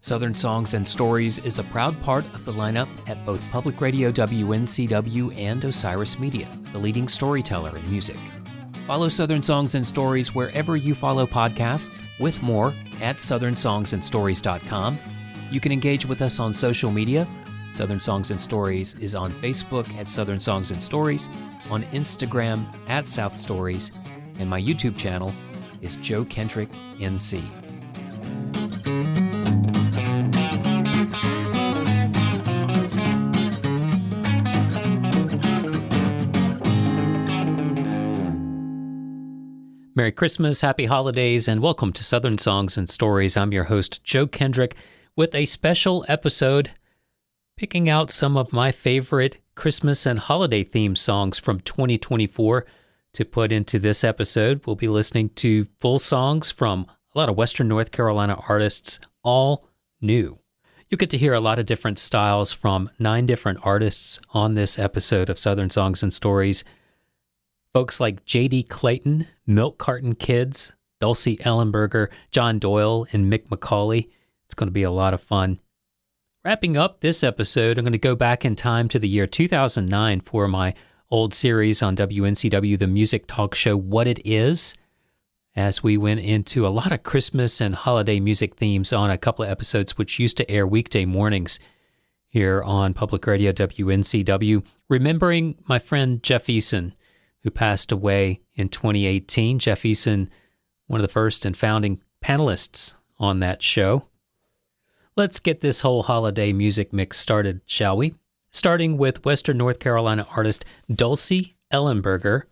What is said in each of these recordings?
Southern Songs and Stories is a proud part of the lineup at both Public Radio WNCW and Osiris Media, the leading storyteller in music. Follow Southern Songs and Stories wherever you follow podcasts, with more at southernsongandstories.com. You can engage with us on social media. Southern Songs and Stories is on Facebook at Southern Songs and Stories, on Instagram at South Stories, and my YouTube channel is Joe Kendrick NC. Merry Christmas, Happy Holidays, and welcome to Southern Songs and Stories. I'm your host, Joe Kendrick, with a special episode picking out some of my favorite Christmas and holiday themed songs from 2024 to put into this episode. We'll be listening to full songs from a lot of Western North Carolina artists, all new. You'll get to hear a lot of different styles from 9 different artists on this episode of Southern Songs and Stories. Folks like J.D. Clayton, Milk Carton Kids, Dulci Ellenberger, John Doyle, and Mick McAuley. It's going to be a lot of fun. Wrapping up this episode, I'm going to go back in time to the year 2009 for my old series on WNCW, the music talk show What It Is, as we went into a lot of Christmas and holiday music themes on a couple of episodes which used to air weekday mornings here on Public Radio WNCW, remembering my friend Jeff Eason, who passed away in 2018. Jeff Eason, one of the first and founding panelists on that show. Let's get this whole holiday music mix started, shall we? Starting with Western North Carolina artist Dulci Ellenberger.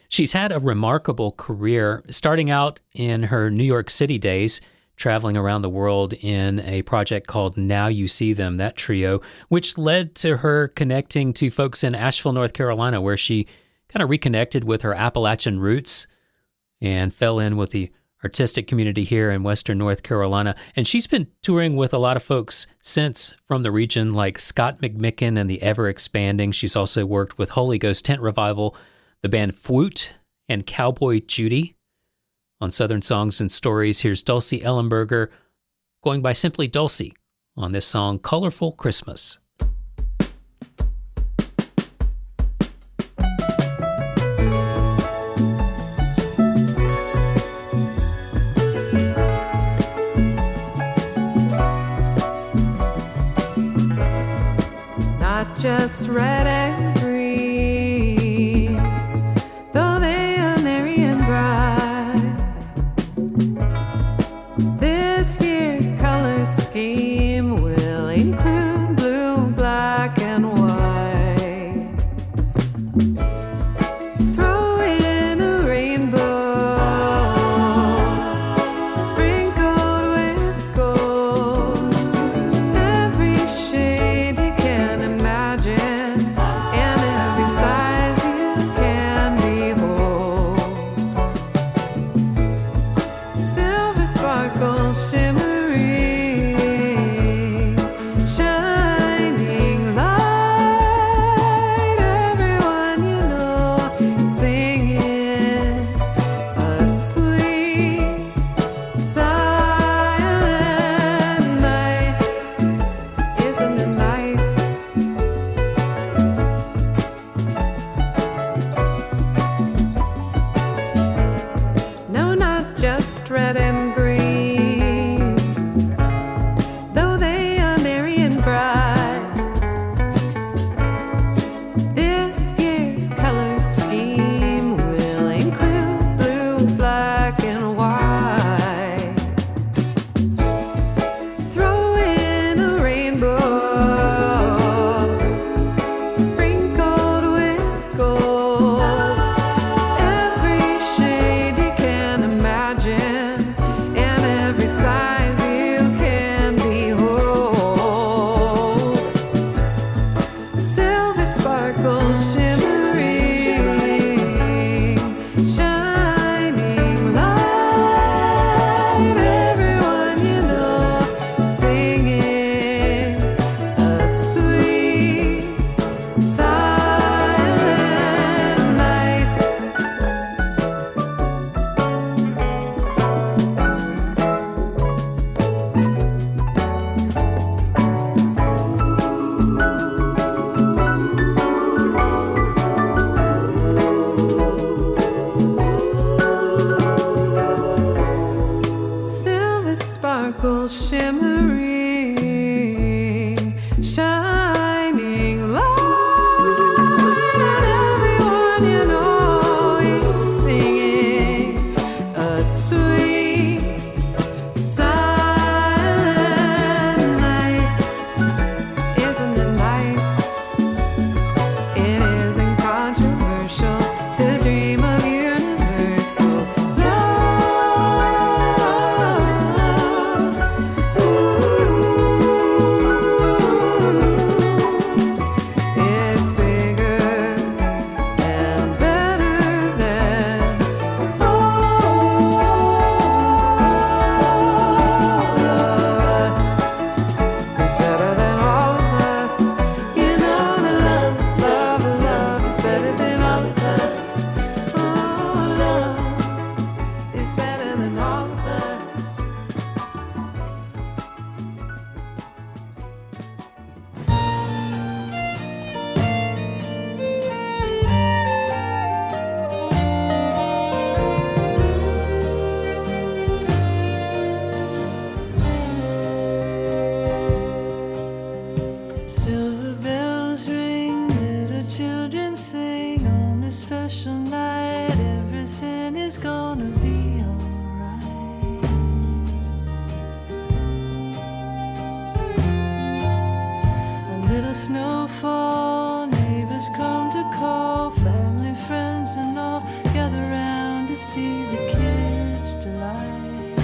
She's had a remarkable career, starting out in her New York City days, traveling around the world in a project called Now You See Them, that trio, which led to her connecting to folks in Asheville, North Carolina, where she kind of reconnected with her Appalachian roots and fell in with the artistic community here in Western North Carolina. And she's been touring with a lot of folks since from the region, like Scott McMicken and the Ever Expanding. She's also worked with Holy Ghost Tent Revival, the band Fwoot, and Cowboy Judy. On Southern Songs and Stories, here's Dulci Ellenberger, going by simply Dulci, on this song, Colorful Christmas. Just red and green, though they are merry and bright. This year's color scheme will include blue, black, and white. Throw in a rainbow, sprinkled with gold. Every shade you can imagine, and every size you can behold. Silver sparkle shimmering, shining light. Everyone you know singing a sweet silent night. Isn't it nice? No, not just red and green, though they are merry and bright. This year's color scheme will include blue, black, and white. Throw in a rainbow, sprinkled with gold. Every shade you can imagine, and every size you can behold. Silver sparkle shimmering, shining snowfall, neighbors come to call, family, friends, and all gather round to see the kids' delight.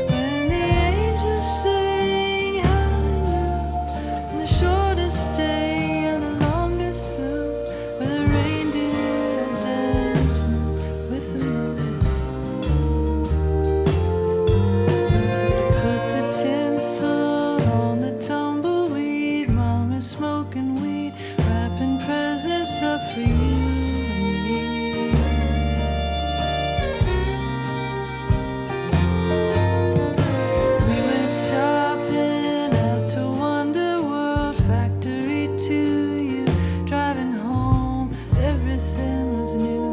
When the angels sing hallelujah, and the shortest day and the longest blue, with the reindeer dancing with the moon. Tinsel on the tumbleweed, Mom is smoking weed, wrapping presents up for you and me. We went shopping out to Wonder World, factory to you, driving home, everything was new.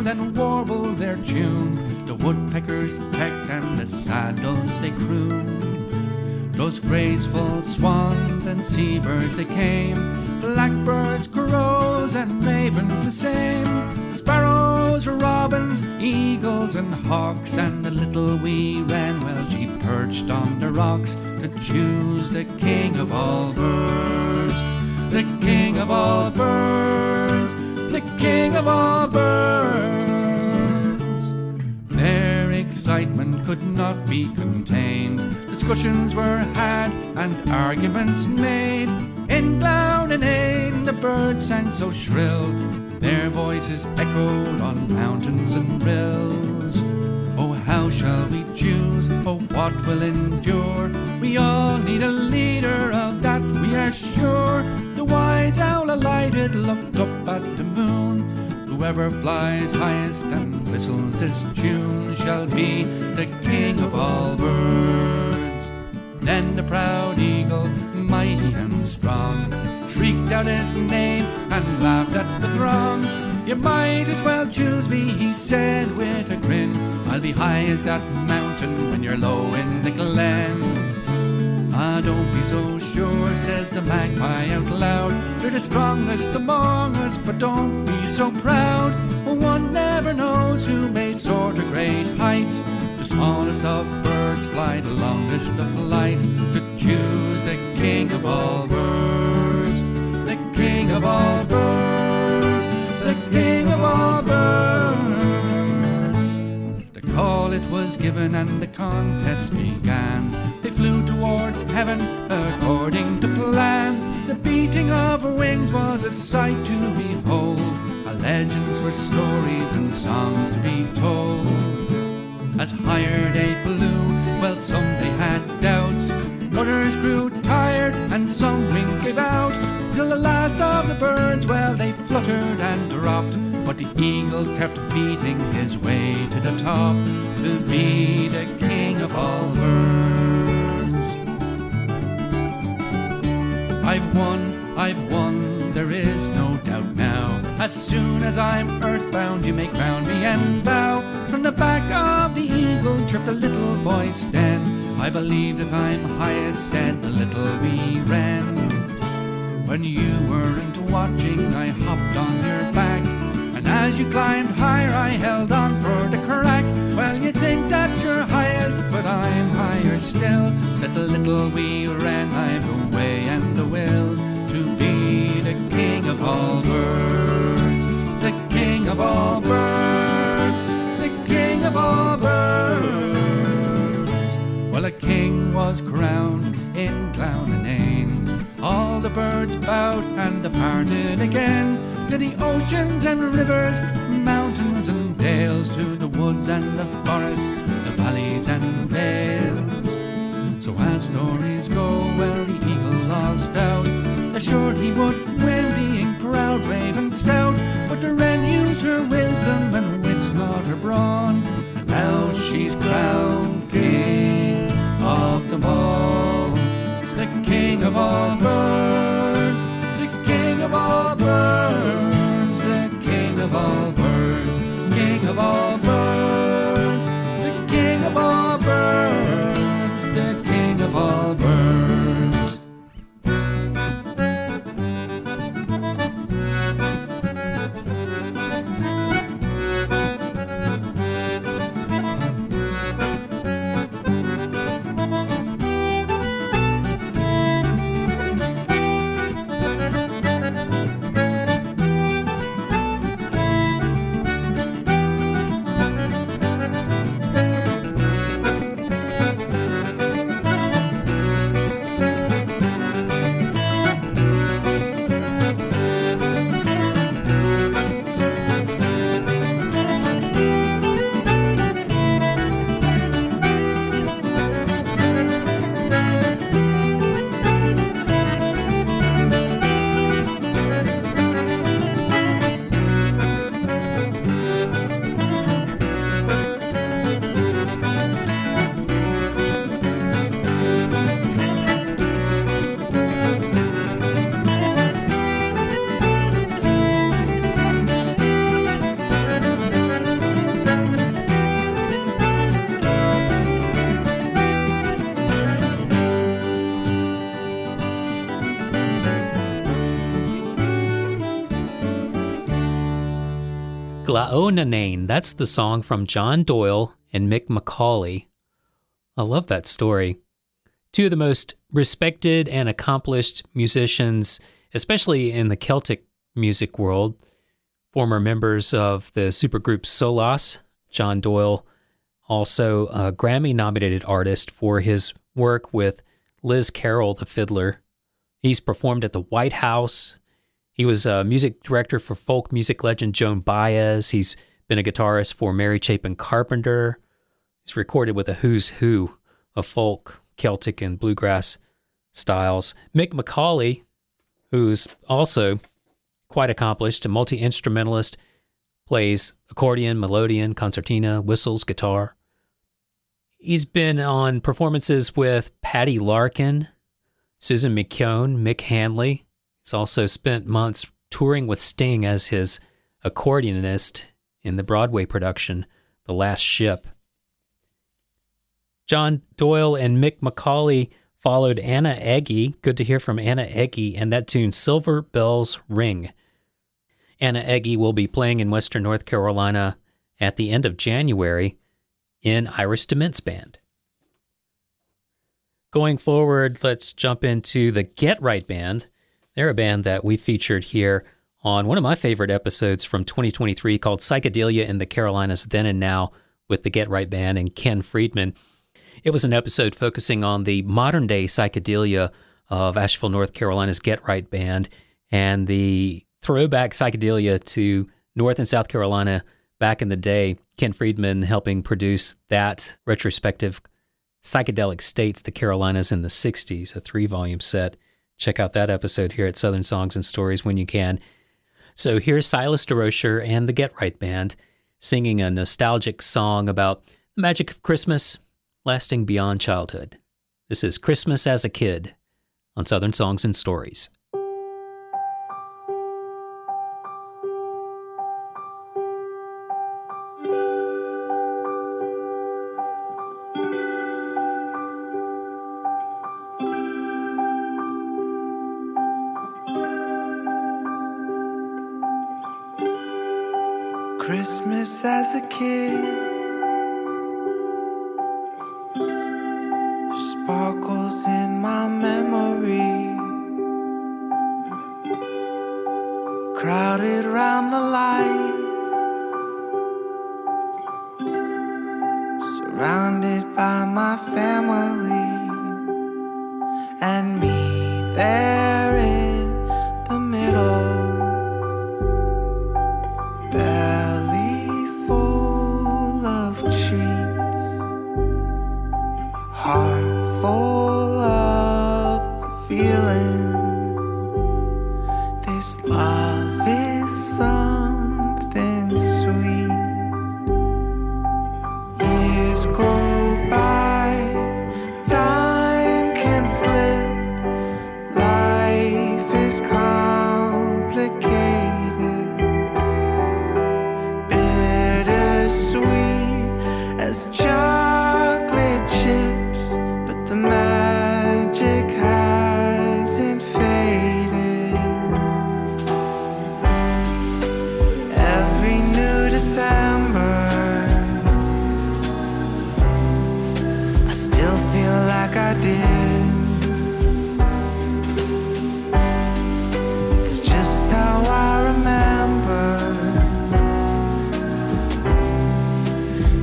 And warble their tune. The woodpeckers peck and the saddles they croon. Those graceful swans and seabirds they came, blackbirds, crows and ravens the same, sparrows, robins, eagles and hawks, and the little wee wren, well, she perched on the rocks to choose the king of all birds, the king of all birds, the king of all birds. Their excitement could not be contained. Discussions were had and arguments made. In Gleann and na-Ean the birds sang so shrill, their voices echoed on mountains and rills. Oh, how shall we choose? Oh, what will endure? We all need a leader, of that we are sure. The wise owl alighted, looked up at the moon. Whoever flies highest and whistles this tune shall be the king of all birds, Then the proud eagle, mighty and strong, shrieked out his name and laughed at the throng. You might as well choose me, he said with a grin. I'll be high as that mountain when you're low in the glen. Ah, don't be so sure, says the magpie out loud. You're the strongest among us, but don't be so proud. One never knows who may soar to great heights. The smallest of birds fly the longest of flights. To choose the king of all birds, the king of all birds, the king of all birds. The call it was given and the contest began. They flew towards heaven according to plan. The beating of wings was a sight to behold, legends for stories and songs to be told. As higher they flew, well, some they had doubts. Others grew tired and some wings gave out. Till the last of the birds, well, they fluttered and dropped. But the eagle kept beating his way to the top, to be the king of all birds. I've won, there is no doubt now. As soon as I'm earthbound, you may crown me and bow. From the back of the eagle tripped a little boy's sten. I believe that I'm highest, said the little wee wren. When you weren't watching, I hopped on your back, and as you climbed higher, I held on for the crack. Well, you think that you're highest, but I'm higher still, said the little wee wren. I've a way and a will to be the king of all birds, the king of all birds, the king of all birds. Well, a king was crowned in Gleann. All the birds bowed and departed again, to the oceans and rivers, mountains and dales, to the woods and the forests, the valleys and vales. So as stories go, well, the eagle lost out, assured he would win, being proud, brave and stout. But the wren used her wisdom and wits not her brawn, and now she's crowned king of them all, the king of all birds, the king of all birds, the king of all birds, king of all birds, the king of all birds, the king of all birds. na-Ean, that's the song from John Doyle and Mick McAuley. I love that story. Two of the most respected and accomplished musicians, especially in the Celtic music world, former members of the supergroup Silas. John Doyle, also a Grammy-nominated artist for his work with Liz Carroll, the fiddler. He's performed at the White House. He was a music director for folk music legend Joan Baez. He's been a guitarist for Mary Chapin Carpenter. He's recorded with a who's who of folk, Celtic, and bluegrass styles. Mick McAuley, who's also quite accomplished, a multi-instrumentalist, plays accordion, melodeon, concertina, whistles, guitar. He's been on performances with Patty Larkin, Susan McKeown, Mick Hanley. He's also spent months touring with Sting as his accordionist in the Broadway production, The Last Ship. John Doyle and Mick McAuley followed Anna Egge. Good to hear from Anna Egge and that tune, Silver Bells Ring. Anna Egge will be playing in Western North Carolina at the end of January in Irish Dements Band. Going forward, let's jump into the Get Right Band. They're a band that we featured here on one of my favorite episodes from 2023 called Psychedelia in the Carolinas Then and Now with the Get Right Band and Ken Friedman. It was an episode focusing on the modern-day psychedelia of Asheville, North Carolina's Get Right Band and the throwback psychedelia to North and South Carolina back in the day. Ken Friedman helping produce that retrospective Psychedelic States, the Carolinas in the 60s, a 3-volume set. Check out that episode here at Southern Songs and Stories when you can. So here's Silas Durocher and the Get Right Band singing a nostalgic song about the magic of Christmas lasting beyond childhood. This is Christmas as a Kid on Southern Songs and Stories. Christmas as a kid sparkles in my memory, crowded round the lights, surrounded by my family and me there in the middle. Heart full of the feeling, this love is something sweet. Years go by, time can slip, life is complicated, bittersweet as chocolate chip. The magic hasn't faded. Every new December, I still feel like I did. It's just how I remember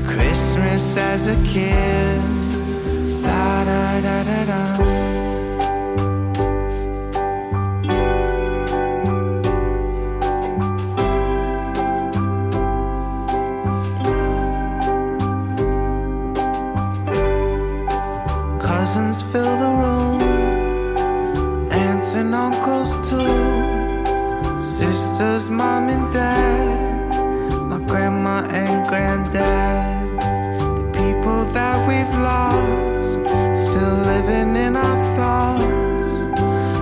Christmas as a kid. Da da da da da. Cousins fill the room, aunts and uncles too, sisters, mom and dad, my grandma and granddad, the people that we've lost, still living in our thoughts,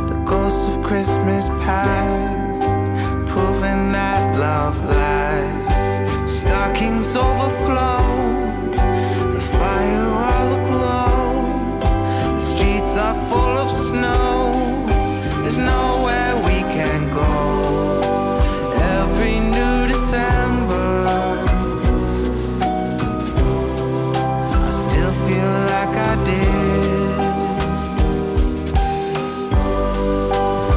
the ghosts of Christmas past, proving that love lasts. Stockings overflow, the fire all aglow, the streets are full of snow, there's nowhere we can go. Every new December, I still feel like I did.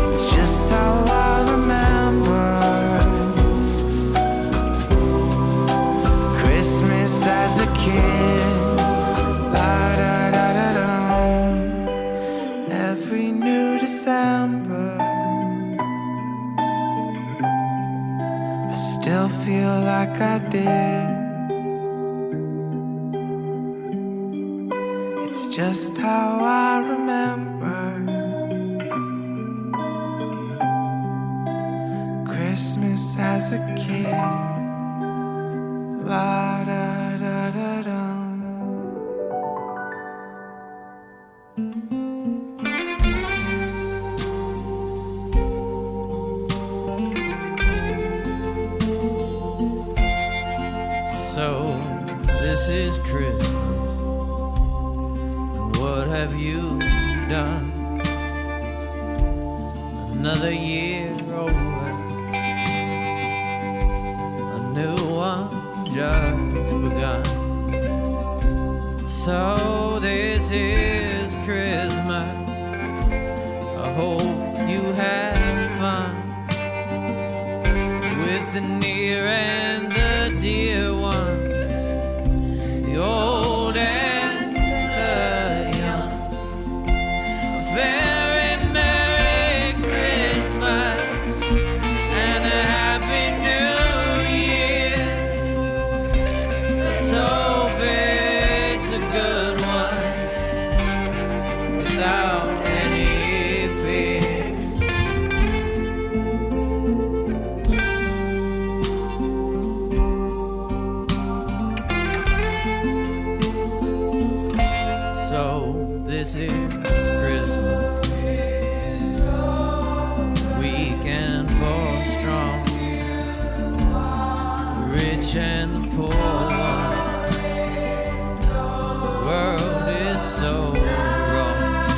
It's just how I remember Christmas as a kid. La da da da da. Every new December, I still feel like I did. It's just how I remember Christmas as a kid. La da da da da. So this is Christmas, and what have you done? Another year over, a new one just begun. So this is Christmas, I hope you had fun with the near and the dear ones, the old and the young. A very Merry Christmas and a Happy New Year. Let's hope it's a good one without any fear. So this is Christmas, weak and full strong, the rich and the poor ones. The world is so wrong.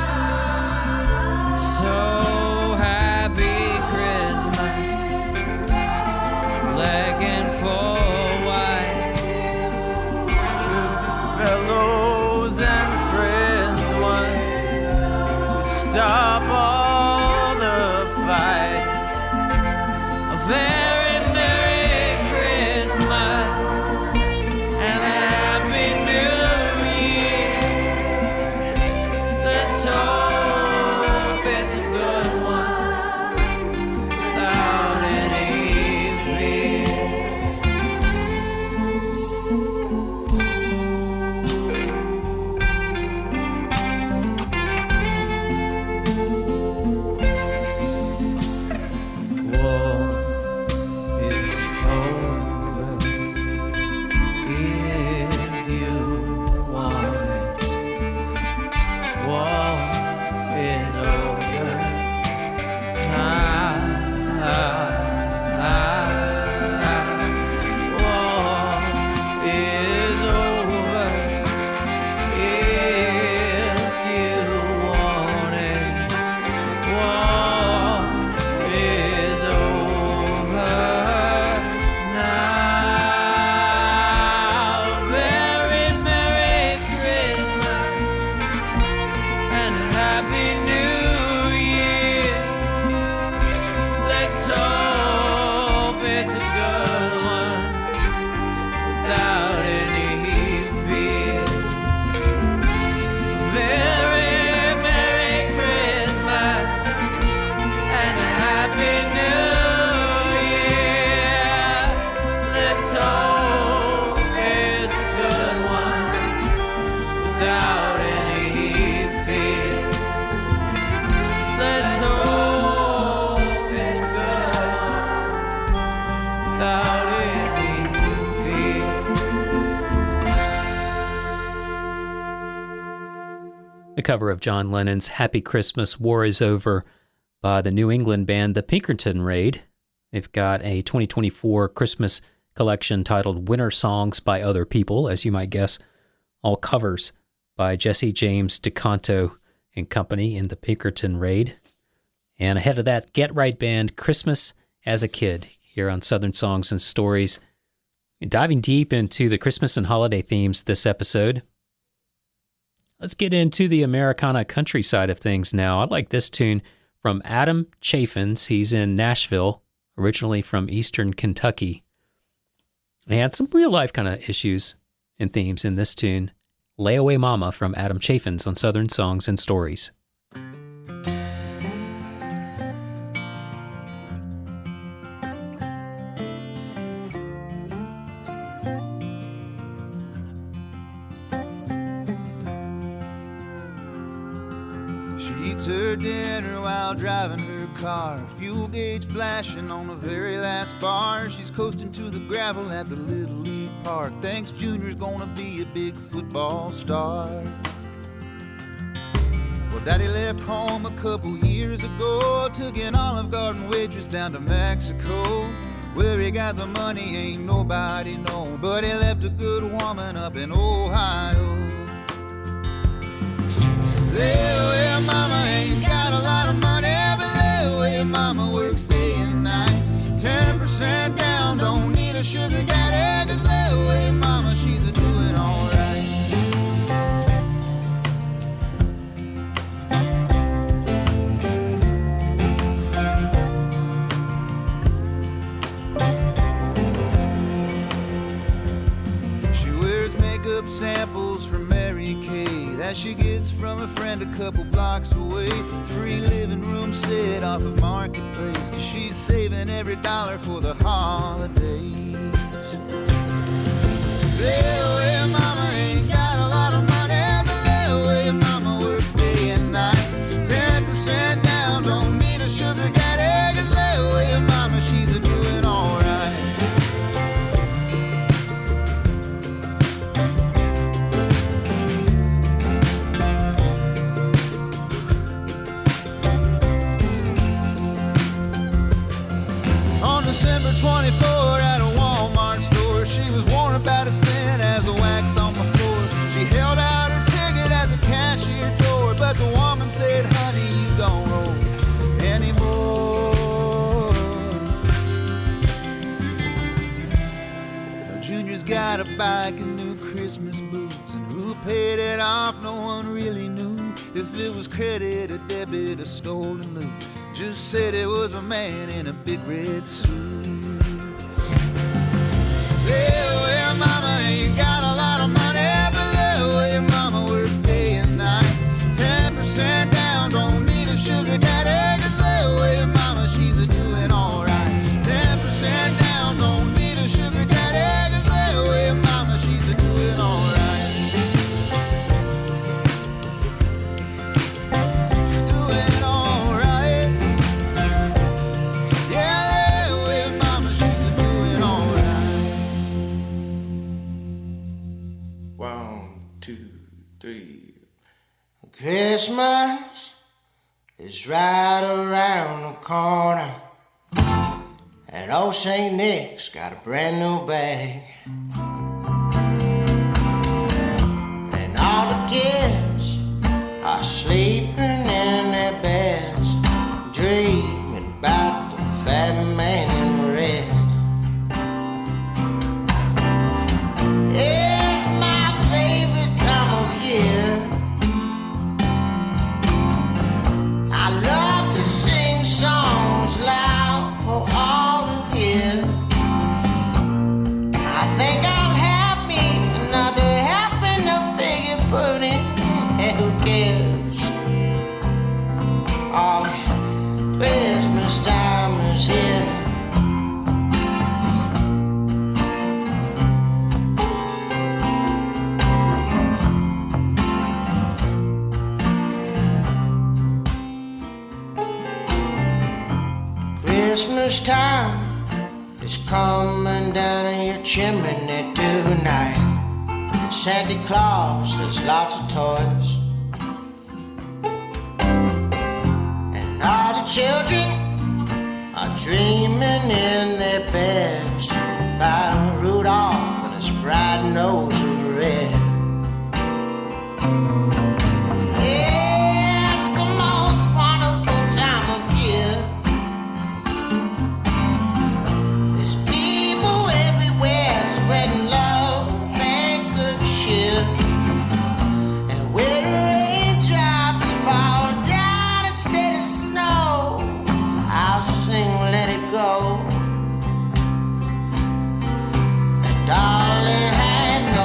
So happy Christmas, black and full white, fellows and friends one, stop all the fight. A very Merry Christmas and a Happy New Year. Let's hope it's a good one without any fear. War is over if you want it. War is over. War is over if you want it. War is over now. Very Merry Christmas and a Happy New Year. Let's hope it's a good one without any fear. Very Merry Christmas and a Happy New Year. Let's hope it's a good one without any fear. Let's hope it's a good one without any fear. The cover of John Lennon's Happy Christmas, War is Over by the New England band the Pinkerton Raid. They've got a 2024 Christmas collection titled Winter Songs by Other People, as you might guess, all covers by Jesse James DeCanto and company in the Pinkerton Raid. And ahead of that, Get Right Band, Christmas as a Kid, here on Southern Songs and Stories. Diving deep into the Christmas and holiday themes this episode. Let's get into the Americana country side of things now. I like this tune from Adam Chaffins. He's in Nashville, originally from Eastern Kentucky. They had some real-life kind of issues and themes in this tune. Layaway Momma from Adam Chaffins on Southern Songs and Stories. She eats her dinner while driving her car, fuel gauge flashing on the very last bar. She's coasting to the gravel at the Little League Park. Thinks Junior's gonna be a big football star. Well, Daddy left home a couple years ago, took an Olive Garden waitress down to Mexico. Where he got the money ain't nobody know, but he left a good woman up in Ohio. Layaway mama ain't got a lot of money, but layaway mama works day and night. 10% down, don't need a sugar daddy, 'cause layaway mama, she's a doing all right. She wears makeup samples from Mary Kay that she gets from a friend a couple blocks away. Free living room set off of Marketplace, 'cause she's saving every dollar for the holidays. Layaway mama ain't got a lot of money, but layaway mama works day and night. 10% down, don't need a sugar daddy, 'cause layaway mama, she's a doing all right. December 24 at a Walmart store, she was worn about as thin as the wax on the floor. She held out her ticket at the cashier door, but the woman said, honey, you don't owe anymore. Now Junior's got a bike and new Christmas boots, and who paid it off no one really knew. If it was credit or debit or stolen loot, just said it was a man in a big red suit. Layaway mama ain't got a lot of money, but layaway mama works day and night. 10% down, don't need a sugar daddy, 'cause layaway mama, she's a doing all right. 10% down, don't need a sugar daddy, 'cause layaway mama, she's a doing all right. Christmas is right around the corner, and old St. Nick's got a brand new bag. And all the kids are sleeping in their beds, dreaming about the fat man in red. It's my favorite time of year. I love to sing songs loud for all to hear. I think I'll have me another helping of figure pudding. Who cares? Oh, Christmas time is here. Christmas time is coming down your chimney tonight. Santa Claus, there's lots of toys, and all the children are dreaming in their beds about Rudolph and his bright nose of red. It's the most wonderful time of year. There's people everywhere spreading love and good cheer. And when raindrops fall down instead of snow, I'll sing Let It Go. And darling, have no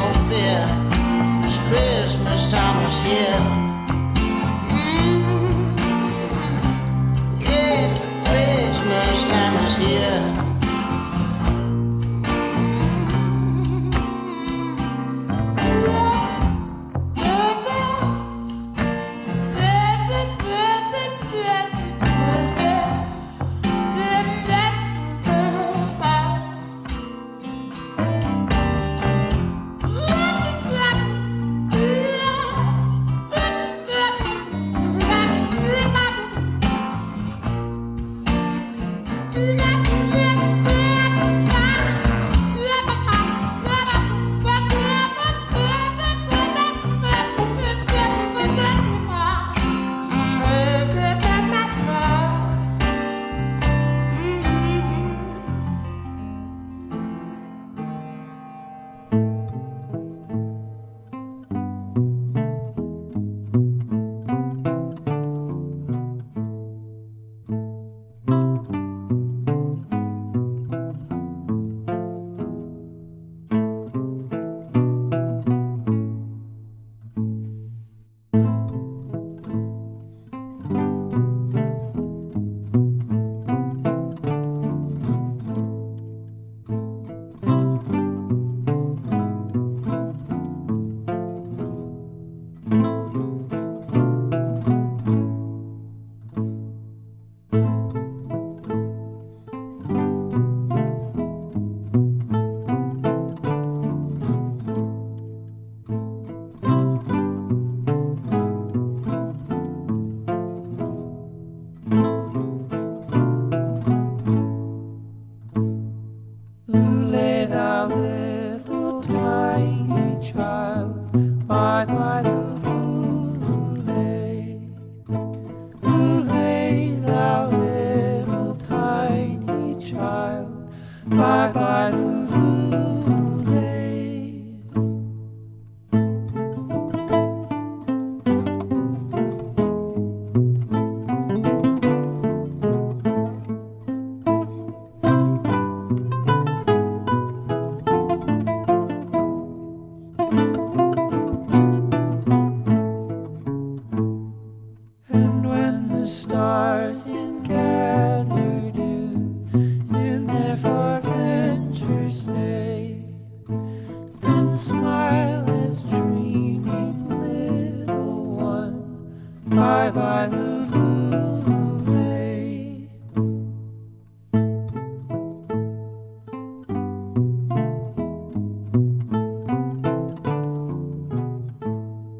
violet will lay.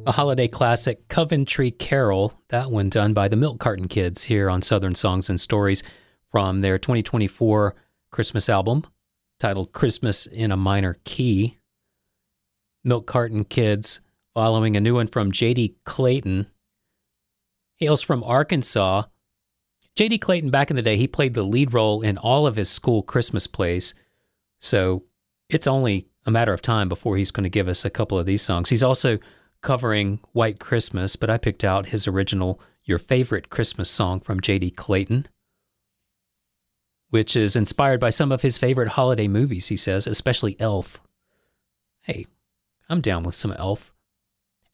A holiday classic, Coventry Carol, that one done by the Milk Carton Kids here on Southern Songs and Stories from their 2024 Christmas album titled Christmas in a Minor Key. Milk Carton Kids following a new one from J.D. Clayton. Hails from Arkansas. J.D. Clayton, back in the day, he played the lead role in all of his school Christmas plays, so it's only a matter of time before he's going to give us a couple of these songs. He's also covering White Christmas, but I picked out his original Your Favorite Christmas song from J.D. Clayton, which is inspired by some of his favorite holiday movies, he says, especially Elf. Hey, I'm down with some Elf.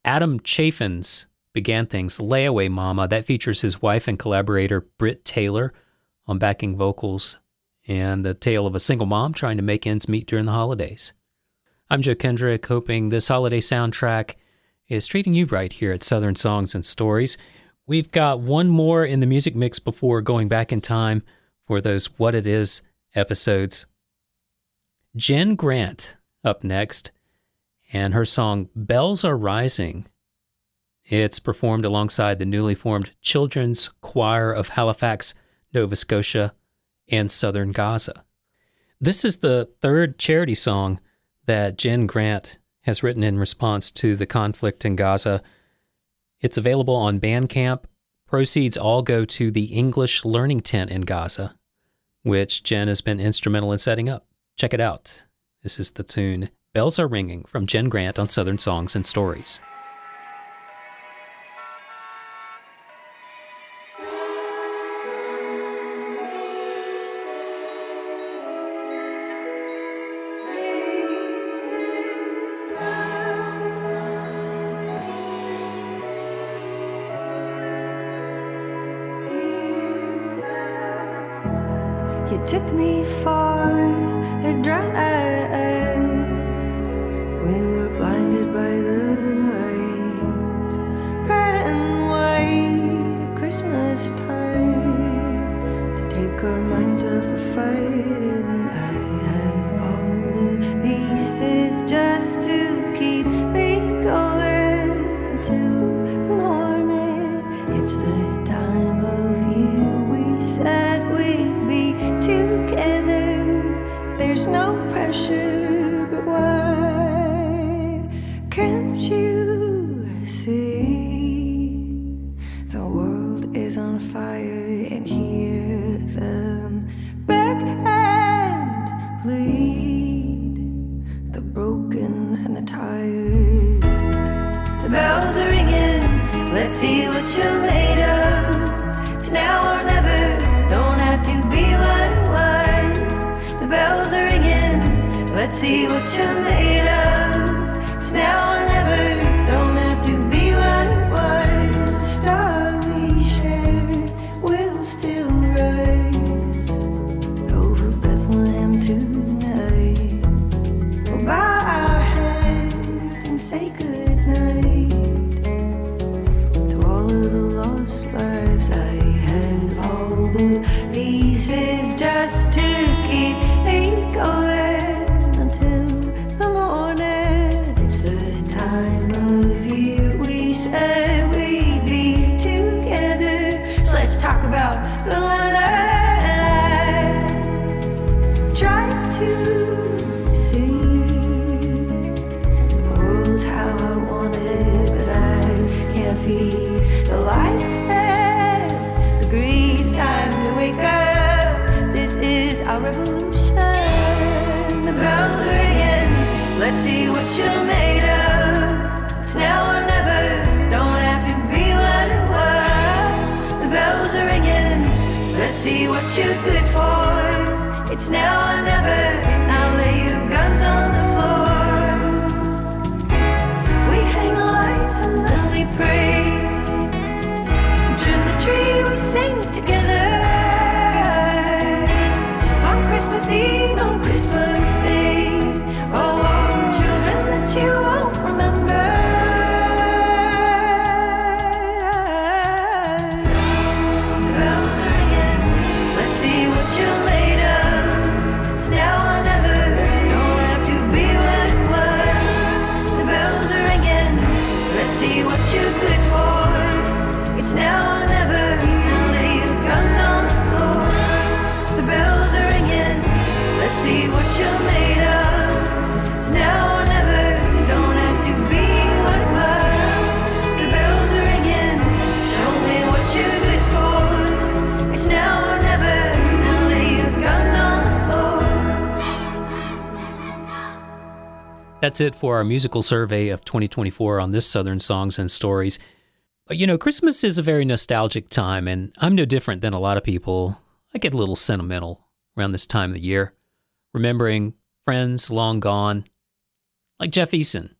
Adam Chaffins began things, Layaway Momma, that features his wife and collaborator Britt Taylor on backing vocals, and the tale of a single mom trying to make ends meet during the holidays. I'm Joe Kendrick, hoping this holiday soundtrack is treating you right here at Southern Songs and Stories. We've got one more in the music mix before going back in time for those What It Is episodes. Jenn Grant up next, and her song Bells Are Rising. It's performed alongside the newly formed Children's Choir of Halifax, Nova Scotia, and Southern Gaza. This is the third charity song that Jenn Grant has written in response to the conflict in Gaza. It's available on Bandcamp. Proceeds all go to the English Learning Tent in Gaza, which Jenn has been instrumental in setting up. Check it out. This is the tune Bells Are Ringing from Jenn Grant on Southern Songs and Stories. You took me for a drive. We were blinded by the lights, red and white at Christmas time, to take our minds off the fight. And I have all the pieces just to keep me going until the morning. It's the time of year we said we'd be together. There's no pressure, but why can't you see the world is on fire and hear them beg and plead, the broken and the tired. The bells are ringing, let's see what you're made of. It's now or never, don't have to be what it was. The bells are ringing, let's see what you're made of. It's now or never, don't have to be what it was. The star we share will still rise over Bethlehem tonight. We'll bow our heads and say goodnight to all of the lost lives. I have all the pieces just to keep me going until the morning. It's the time of year we said we'd be together. So let's talk about the weather. And I tried to see the world how I want it, but I can't feed the lies that the greed's time to wake up. This is our revolution. The bells are ringing, let's see what you're made of. It's now or never, don't have to be what it was. The bells are ringing, let's see what you're good for. It's now or never, now lay your guns on the floor. We hang the lights and then we pray. Trim the tree, we sing together. On Christmas Eve, on Christmas Day. Oh, all the children that you won't remember. That's it for our musical survey of 2024 on this Southern Songs and Stories. You know, Christmas is a very nostalgic time, and I'm no different than a lot of people. I get a little sentimental around this time of the year, remembering friends long gone, like Jeff Eason.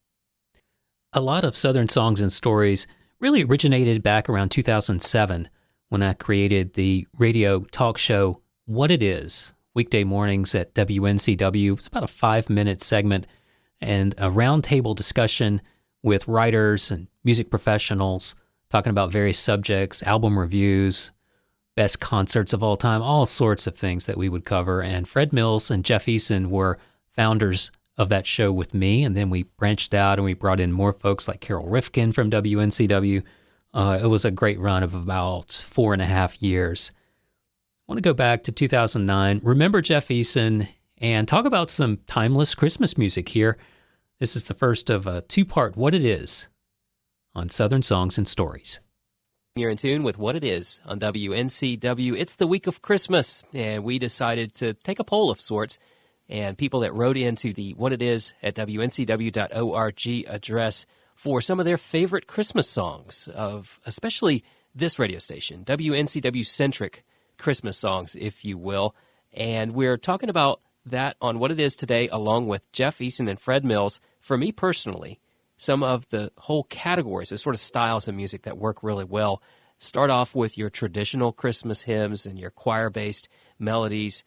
A lot of Southern Songs and Stories really originated back around 2007 when I created the radio talk show What It Is, weekday mornings at WNCW. It's about a 5-minute segment and a roundtable discussion with writers and music professionals talking about various subjects, album reviews, best concerts of all time, all sorts of things that we would cover. And Fred Mills and Jeff Eason were founders of that show with me, and then we branched out and we brought in more folks like Carol Rifkin from WNCW. It was a great run of about 4.5 years. I want to go back to 2009, remember Jeff Eason, and talk about some timeless Christmas music here. This is the first of a 2-part What It Is on Southern Songs and Stories. You're in tune with What It Is on WNCW. It's the week of Christmas, and we decided to take a poll of sorts, and people that wrote into the What It Is at WNCW.org address for some of their favorite Christmas songs of especially this radio station, WNCW-centric Christmas songs, if you will. And we're talking about that on What It Is today, along with Jeff Eason and Fred Mills. For me personally, some of the whole categories, the sort of styles of music that work really well, start off with your traditional Christmas hymns and your choir-based melodies,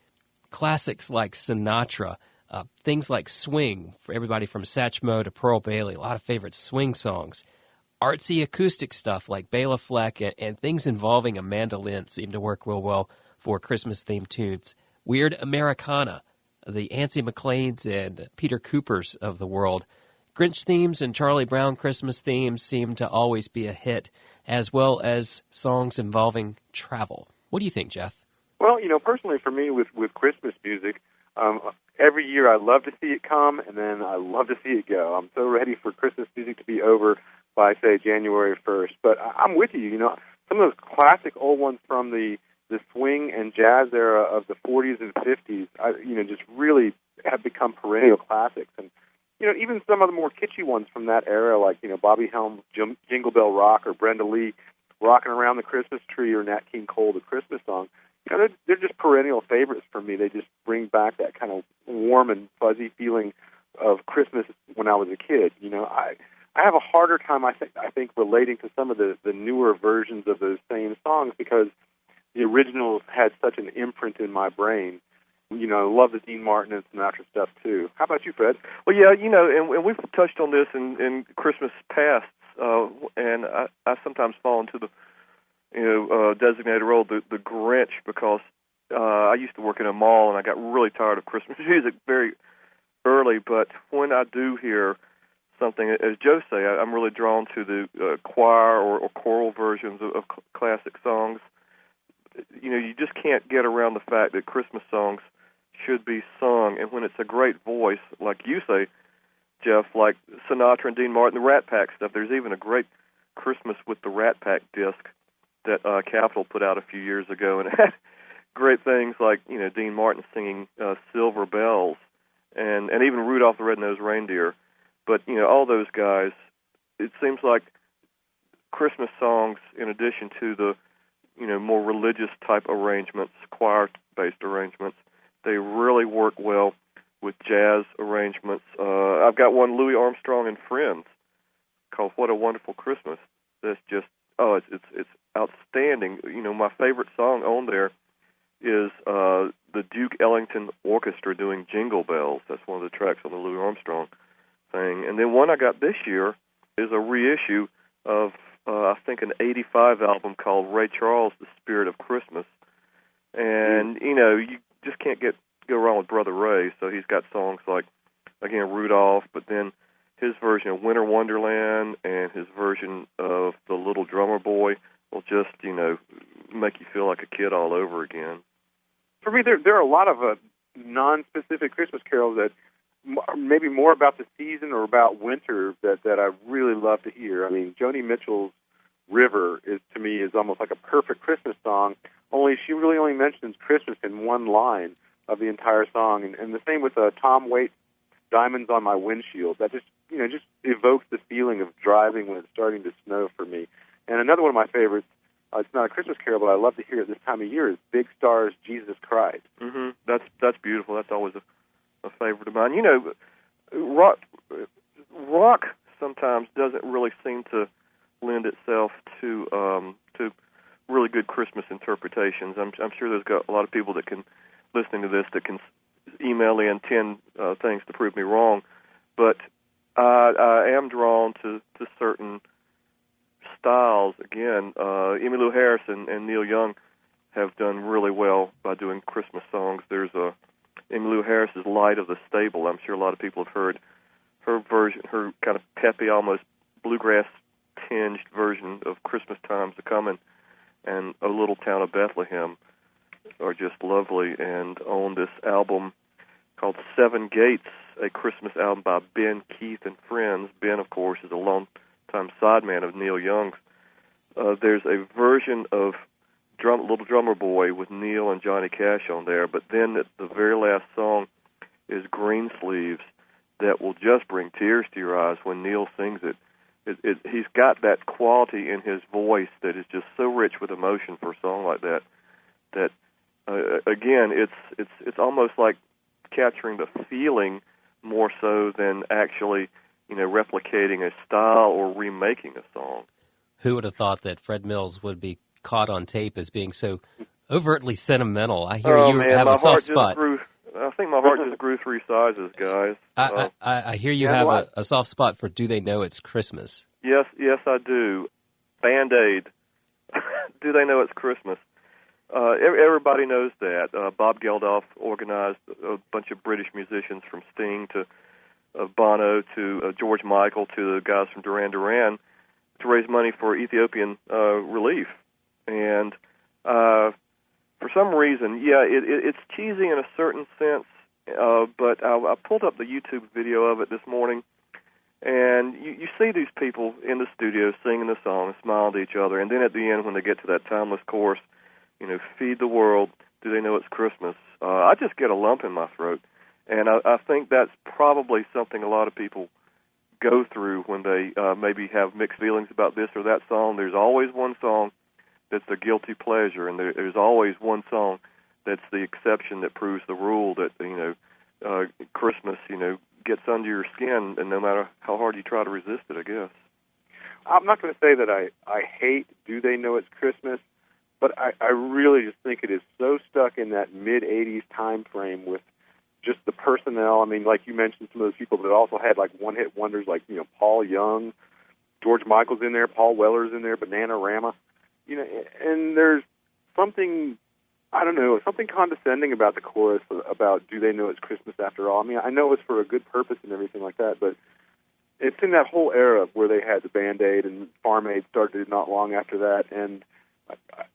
classics like Sinatra, things like swing, for everybody from Satchmo to Pearl Bailey, a lot of favorite swing songs, artsy acoustic stuff like Bela Fleck, and things involving a mandolin seem to work real well for Christmas-themed tunes. Weird Americana, the Antsy McLeans and Peter Coopers of the world. Grinch themes and Charlie Brown Christmas themes seem to always be a hit, as well as songs involving travel. What do you think, Jeff? Well, personally for me with Christmas music, every year I love to see it come, and then I love to see it go. I'm so ready for Christmas music to be over by, say, January 1st. But I'm with you. Some of those classic old ones from the swing and jazz era of the 40s and 50s, just really have become perennial classics. And, even some of the more kitschy ones from that era, like, Bobby Helms' Jingle Bell Rock, or Brenda Lee, Rocking Around the Christmas Tree, or Nat King Cole, the Christmas song, they're just perennial favorites for me. They just bring back that kind of warm and fuzzy feeling of Christmas when I was a kid. I have a harder time, I think, relating to some of the newer versions of those same songs because the originals had such an imprint in my brain. I love the Dean Martin and Sinatra stuff, too. How about you, Fred? Well, yeah, and we've touched on this in Christmas pasts, and I sometimes fall into the designated role, the Grinch, because I used to work in a mall, and I got really tired of Christmas music very early, but when I do hear something, as Joe say, I'm really drawn to the choir or choral versions of classic songs. You just can't get around the fact that Christmas songs should be sung, and when it's a great voice, like you say, Jeff, like Sinatra and Dean Martin, the Rat Pack stuff, there's even a great Christmas with the Rat Pack disc that Capitol put out a few years ago, and it had great things like, Dean Martin singing Silver Bells, and even Rudolph the Red-Nosed Reindeer. But, all those guys, it seems like Christmas songs, in addition to the, more religious type arrangements, choir-based arrangements, they really work well with jazz arrangements. I've got one, Louis Armstrong and Friends, called What a Wonderful Christmas. That's just, it's outstanding. My favorite song on there is the Duke Ellington Orchestra doing Jingle Bells. That's one of the tracks on the Louis Armstrong thing. And then one I got this year is a reissue of, I think, an 85 album called Ray Charles, The Spirit of Christmas. And, you just can't go wrong with Brother Ray. So he's got songs like, again, Rudolph, but then his version of Winter Wonderland and his version of The Little Drummer Boy will just, make you feel like a kid all over again. For me, there are a lot of non-specific Christmas carols that maybe more about the season or about winter that I really love to hear. I mean, Joni Mitchell's River to me is almost like a perfect Christmas song, only she really only mentions Christmas in one line of the entire song. And the same with Tom Waits' Diamonds on My Windshield. That just evokes the feeling of driving when it's starting to snow for me. And another one of my favorites, it's not a Christmas carol, but I love to hear it this time of year, is Big Star's Jesus Christ. Mm-hmm. That's beautiful. That's always a favorite of mine. Rock sometimes doesn't really seem to lend itself to really good Christmas interpretations. I'm sure there's got a lot of people that can, listening to this, that can email in 10 things to prove me wrong, but I am drawn to certain styles. Again, Emmylou Harris and Neil Young have done really well by doing Christmas songs. There's Emmylou Harris's Light of the Stable. I'm sure a lot of people have heard her version, her kind of peppy, almost bluegrass-tinged version of Christmas Time's a-Comin' and A Little Town of Bethlehem are just lovely. And on this album called Seven Gates, a Christmas album by Ben, Keith, and Friends. Ben, of course, is a long-time sideman of Neil Young's. There's a version of Little Drummer Boy with Neil and Johnny Cash on there, but then the very last song is Greensleeves that will just bring tears to your eyes when Neil sings it. He's got that quality in his voice that is just so rich with emotion for a song like that. That again, it's almost like capturing the feeling more so than actually, replicating a style or remaking a song. Who would have thought that Fred Mills would be caught on tape as being so overtly sentimental? I hear you have a soft spot. I think my heart just grew 3 sizes, guys. I hear you have a soft spot for Do They Know It's Christmas? Yes, I do. Band-Aid. Do They Know It's Christmas? Everybody knows that. Bob Geldof organized a bunch of British musicians from Sting to Bono to George Michael to the guys from Duran Duran to raise money for Ethiopian relief. And for some reason, it's cheesy in a certain sense, but I pulled up the YouTube video of it this morning, and you see these people in the studio singing the song and smiling to each other, and then at the end when they get to that timeless chorus, feed the world, do they know it's Christmas? I just get a lump in my throat, and I think that's probably something a lot of people go through when they maybe have mixed feelings about this or that song. There's always one song that's a guilty pleasure, and there's always one song that's the exception that proves the rule that, Christmas, gets under your skin, and no matter how hard you try to resist it, I guess. I'm not going to say that I hate Do They Know It's Christmas, but I really just think it is so stuck in that mid-'80s time frame with just the personnel. I mean, like you mentioned, some of those people that also had like one-hit wonders like, Paul Young, George Michael's in there, Paul Weller's in there, Bananarama. And there's something, I don't know, something condescending about the chorus about Do They Know It's Christmas After All. I mean, I know it's for a good purpose and everything like that, but it's in that whole era where they had the Band-Aid and Farm Aid started not long after that, and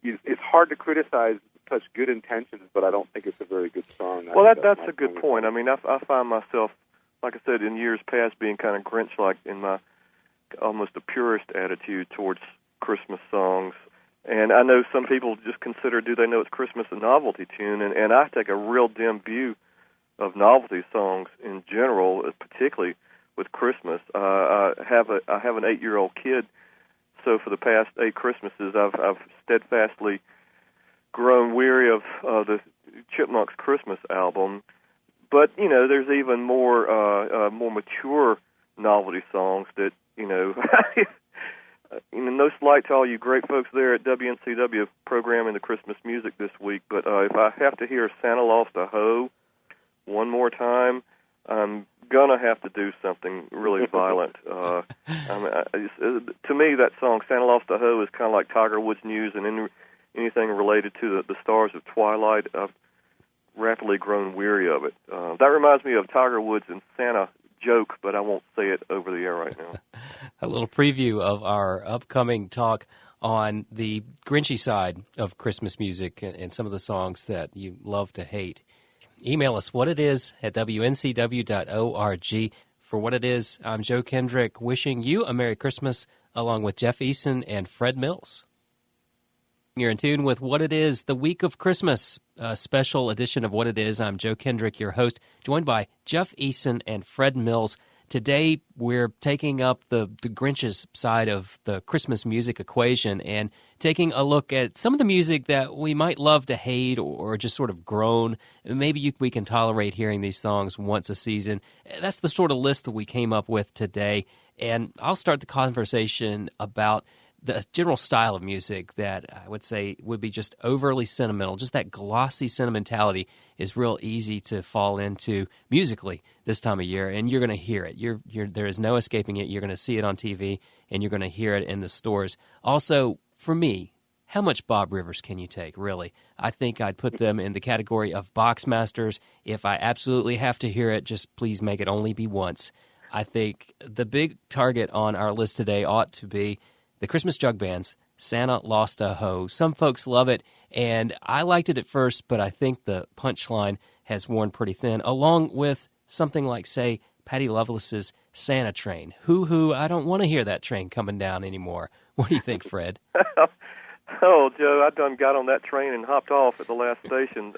it's hard to criticize such good intentions, but I don't think it's a very good song. Well, that's a good point. I mean, I find myself, like I said, in years past being kind of Grinch-like in my almost a purist attitude towards Christmas songs. And I know some people just consider Do They Know It's Christmas a novelty tune, and I take a real dim view of novelty songs in general, particularly with Christmas. I have an 8-year-old kid, so for the past 8 Christmases, I've steadfastly grown weary of the Chipmunks Christmas album. But there's even more mature novelty songs that no slight to all you great folks there at WNCW programming the Christmas music this week, but if I have to hear Santa Lost a Hoe one more time, I'm going to have to do something really violent. To me, that song, Santa Lost a Hoe, is kind of like Tiger Woods' News, and anything related to the stars of Twilight. I've rapidly grown weary of it. That reminds me of Tiger Woods and Santa joke, but I won't say it over the air right now. A little preview of our upcoming talk on the Grinchy side of Christmas music and some of the songs that you love to hate. Email us whatitis@wncw.org. For What It Is, I'm Joe Kendrick, wishing you a Merry Christmas, along with Jeff Eason and Fred Mills. You're in tune with What It Is, the week of Christmas. a special edition of What It Is. I'm Joe Kendrick, your host, joined by Jeff Eason and Fred Mills. Today, we're taking up the Grinch's side of the Christmas music equation and taking a look at some of the music that we might love to hate or just sort of groan. Maybe we can tolerate hearing these songs once a season. That's the sort of list that we came up with today. And I'll start the conversation about the general style of music that I would say would be just overly sentimental. Just that glossy sentimentality is real easy to fall into musically this time of year, and you're going to hear it. There is no escaping it. You're going to see it on TV, and you're going to hear it in the stores. Also, for me, how much Bob Rivers can you take, really? I think I'd put them in the category of box masters. If I absolutely have to hear it, just please make it only be once. I think the big target on our list today ought to be the Christmas jug bands, Santa Lost a Hoe. Some folks love it, and I liked it at first, but I think the punchline has worn pretty thin, along with something like, say, Patty Loveless's Santa Train. Hoo-hoo, I don't want to hear that train coming down anymore. What do you think, Fred? Oh, Joe, I done got on that train and hopped off at the last station.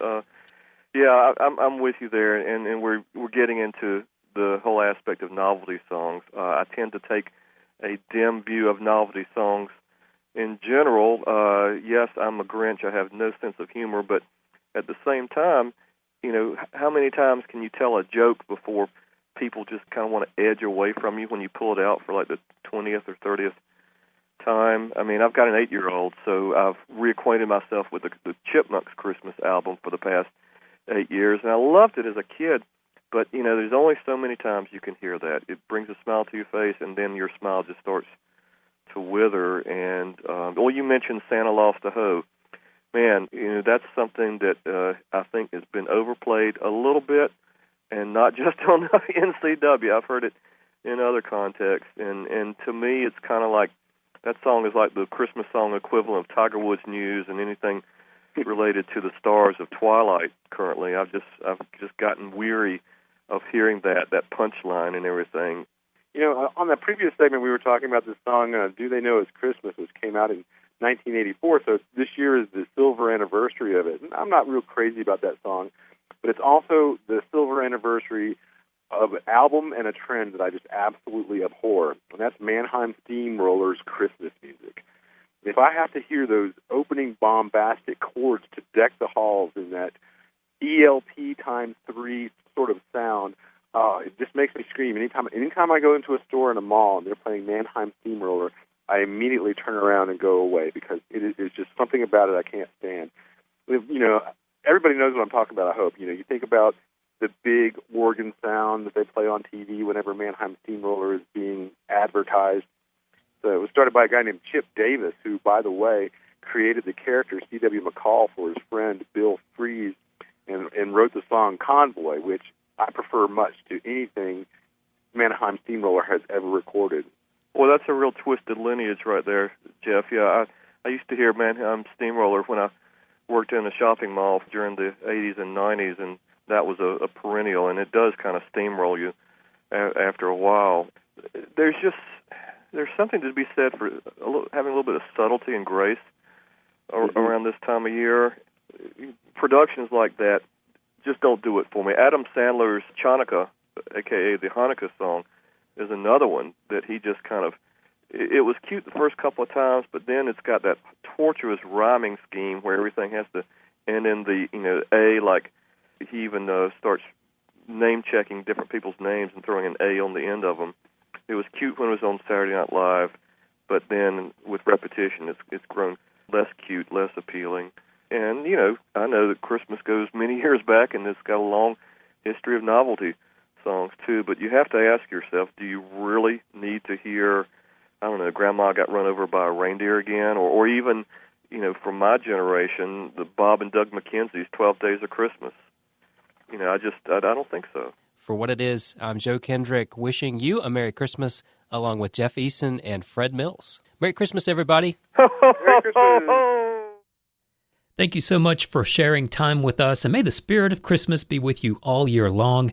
Yeah, I'm with you there, and we're getting into the whole aspect of novelty songs. I tend to take a dim view of novelty songs in general. Yes, I'm a Grinch. I have no sense of humor, but at the same time, you know, how many times can you tell a joke before people just kind of want to edge away from you when you pull it out for like the 20th or 30th time? I mean, I've got an 8-year-old, so I've reacquainted myself with the Chipmunks Christmas album for the past 8 years, and I loved it as a kid. But, you know, there's only so many times you can hear that. It brings a smile to your face, and then your smile just starts to wither. And, well, you mentioned Santa Lost a Hoe. Man, you know, that's something that I think has been overplayed a little bit, and not just on NCW. I've heard it in other contexts. And to me, it's kind of like, that song is like the Christmas song equivalent of Tiger Woods News and anything related to the stars of Twilight currently. I've just gotten weary of hearing that punchline and everything. You know, on that previous segment, we were talking about this song, Do They Know It's Christmas, which came out in 1984, so this year is the silver anniversary of it. And I'm not real crazy about that song, but it's also the silver anniversary of an album and a trend that I just absolutely abhor, and that's Mannheim Steamroller's Christmas music. If I have to hear those opening bombastic chords to deck the halls in that ELP times 3 sort of sound, it just makes me scream. Anytime I go into a store in a mall and they're playing Mannheim Steamroller, I immediately turn around and go away because it is just something about it I can't stand. You know, everybody knows what I'm talking about, I hope. You know, you think about the big organ sound that they play on TV whenever Mannheim Steamroller is being advertised. So it was started by a guy named Chip Davis, who, by the way, created the character C.W. McCall for his friend Bill Fries and wrote the song Convoy, which I prefer much to anything Mannheim Steamroller has ever recorded. Well, that's a real twisted lineage right there, Jeff. Yeah, I used to hear Mannheim Steamroller when I worked in a shopping mall during the 80s and 90s, and that was a perennial, and it does kind of steamroll you after a while. There's something to be said for having a little bit of subtlety and grace around this time of year. Productions like that just don't do it for me. Adam Sandler's Chanukah, a.k.a. the Hanukkah song, is another one that he just kind of, it was cute the first couple of times, but then it's got that tortuous rhyming scheme where everything has to end in the, you know, A, like he even starts name-checking different people's names and throwing an A on the end of them. It was cute when it was on Saturday Night Live, but then with repetition, it's grown less cute, less appealing. And, you know, I know that Christmas goes many years back, and it's got a long history of novelty songs, too. But you have to ask yourself, do you really need to hear, I don't know, Grandma Got Run Over by a Reindeer Again? Or even, you know, from my generation, the Bob and Doug McKenzie's 12 Days of Christmas. You know, I don't think so. For What It Is, I'm Joe Kendrick, wishing you a Merry Christmas, along with Jeff Eason and Fred Mills. Merry Christmas, everybody. Merry Christmas. Thank you so much for sharing time with us, and may the spirit of Christmas be with you all year long.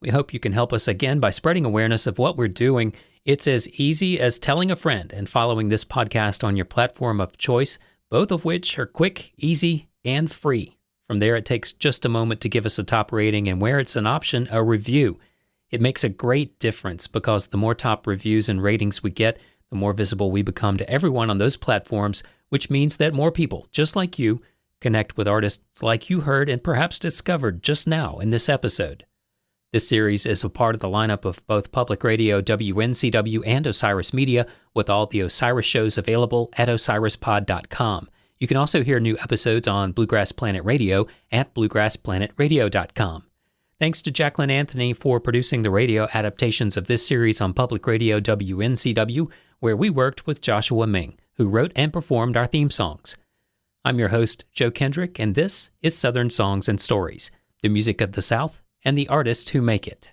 We hope you can help us again by spreading awareness of what we're doing. It's as easy as telling a friend and following this podcast on your platform of choice, both of which are quick, easy, and free. From there, it takes just a moment to give us a top rating, and where it's an option, a review. It makes a great difference because the more top reviews and ratings we get, the more visible we become to everyone on those platforms, which means that more people, just like you, connect with artists like you heard and perhaps discovered just now in this episode. This series is a part of the lineup of both Public Radio, WNCW, and Osiris Media, with all the Osiris shows available at osirispod.com. You can also hear new episodes on Bluegrass Planet Radio at bluegrassplanetradio.com. Thanks to Jacqueline Anthony for producing the radio adaptations of this series on Public Radio WNCW, where we worked with Joshua Ming, who wrote and performed our theme songs. I'm your host, Joe Kendrick, and this is Southern Songs and Stories, the music of the South and the artists who make it.